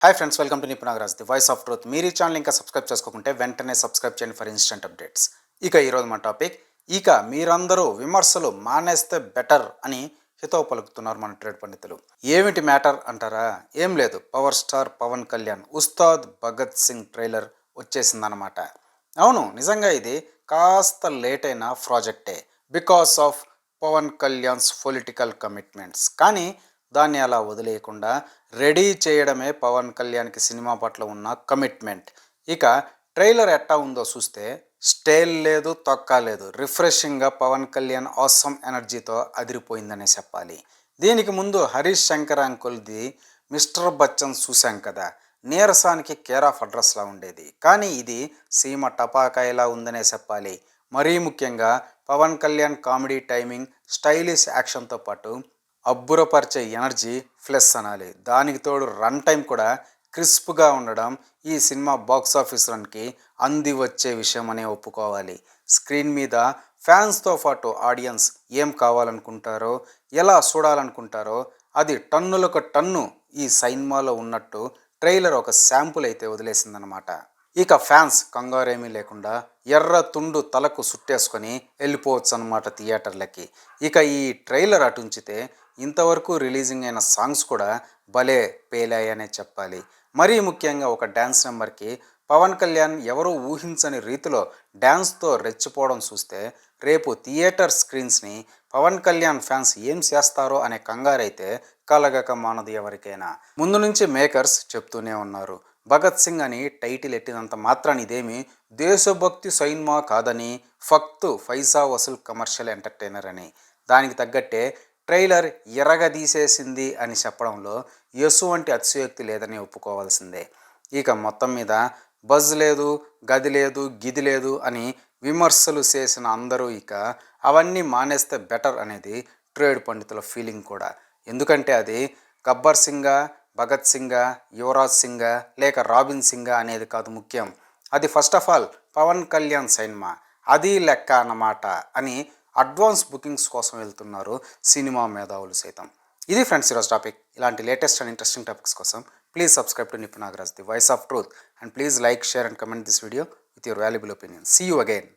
Hi friends, welcome to Nipu Nagaraj, the voice of truth. మీరు ఈ channel ఇంకా సబ్స్క్రైబ్ చేసుకోకుంటే వెంటనే సబ్స్క్రైబ్ చేయండి ఫర్ ఇన్స్టెంట్ అప్డేట్స్. ఈరోజు మా టాపిక్, మీరందరూ విమర్శలు మానేస్తే బెటర్ అని హితవు పలుకుతున్నారు మన ట్రేడ్ పండితులు. ఏమిటి మ్యాటర్ అంటారా? ఏం లేదు, power star Pawan Kalyan Ustaad Bhagat Singh trailer వచ్చేసిందనమాట. అవును, నిజంగా ఇది కాస్త లేట్ అయిన ప్రాజెక్టే, because of Pawan Kalyan's political commitments. కానీ దాన్ని అలా వదిలేయకుండా రెడీ చేయడమే పవన్ కళ్యాణ్కి సినిమా పట్ల ఉన్న కమిట్మెంట్. ఇక ట్రైలర్ ఎట్టా ఉందో చూస్తే స్టైల్ లేదు, తొక్క లేదు. రిఫ్రెషింగ్గా పవన్ కళ్యాణ్ ఆసమ్ ఎనర్జీతో అదిరిపోయిందనే చెప్పాలి. దీనికి ముందు హరీష్ శంకర్ అంకుల్ది మిస్టర్ బచ్చన్ చూశాం కదా, నీరసానికి కేర్ ఆఫ్ అడ్రస్లా ఉండేది. కానీ ఇది సీమ టపాకాయలా ఉందనే చెప్పాలి. మరీ ముఖ్యంగా Pawan Kalyan comedy timing, stylish యాక్షన్తో పాటు అబ్బురపరిచే ఎనర్జీ ప్లస్ అనాలి. దానికి తోడు రన్ టైం కూడా క్రిస్ప్గా ఉండడం ఈ సినిమా బాక్స్ ఆఫీస్ రన్కి అంది వచ్చే విషయం అనే ఒప్పుకోవాలి. స్క్రీన్ మీద ఫ్యాన్స్తో పాటు ఆడియన్స్ ఏం కావాలనుకుంటారో, ఎలా చూడాలనుకుంటారో అది టన్నులకు టన్ను ఈ సినిమాలో ఉన్నట్టు ట్రైలర్ ఒక శాంపుల్ అయితే వదిలేసిందనమాట. ఫ్యాన్స్ కంగారేమీ లేకుండా ఎర్ర తుండు తలకు సుట్టేసుకొని వెళ్ళిపోవచ్చు అనమాట థియేటర్లకి. ఈ ట్రైలర్ అటుంచితే ఇంతవరకు రిలీజింగ్ అయిన సాంగ్స్ కూడా భలే పేలాయనే చెప్పాలి. మరీ ముఖ్యంగా ఒక డ్యాన్స్ నెంబర్కి పవన్ కళ్యాణ్ ఎవరూ ఊహించని రీతిలో డ్యాన్స్తో రెచ్చిపోవడం చూస్తే రేపు థియేటర్ స్క్రీన్స్ని పవన్ కళ్యాణ్ ఫ్యాన్స్ ఏం చేస్తారో అనే కంగారైతే కలగక మానదు ఎవరికైనా. ముందు నుంచి మేకర్స్ చెప్తూనే ఉన్నారు, భగత్ సింగ్ అని టైటిల్ ఎట్టినంత మాత్రాన్ని ఇదేమి దేశభక్తి సైన్మా కాదని, ఫక్త్ పైసా వసూల్ కమర్షియల్ ఎంటర్టైనర్ అని. దానికి తగ్గట్టే ట్రైలర్ ఎరగదీసేసింది అని చెప్పడంలో ఎటువంటి అతిశయోక్తి లేదని ఒప్పుకోవాల్సిందే. మొత్తం మీద బజ్ లేదు, గది లేదు, గిది లేదు అని విమర్శలు చేసిన అందరూ అవన్నీ మానేస్తే బెటర్ అనేది ట్రేడ్ పండితుల ఫీలింగ్ కూడా. ఎందుకంటే అది గబ్బర్ సింగా, భగత్ సింగా, యువరాజ్ సింగా లేక రాబిన్ సింగా అనేది కాదు ముఖ్యం. అది first of all Pawan Kalyan cinema, అది లెక్క అన్నమాట అని అడ్వాన్స్ బుకింగ్స్ కోసం వెళ్తున్నారు సినిమా మేధావులు సైతం. ఇది ఫ్రెండ్స్ ఈరోజు టాపిక్. ఇలాంటి లేటెస్ట్ అండ్ ఇంట్రెస్టింగ్ టాపిక్స్ కోసం please subscribe to Nipu Nagaraj, the voice of truth, and please like, share and comment this video with your valuable opinion. See you again.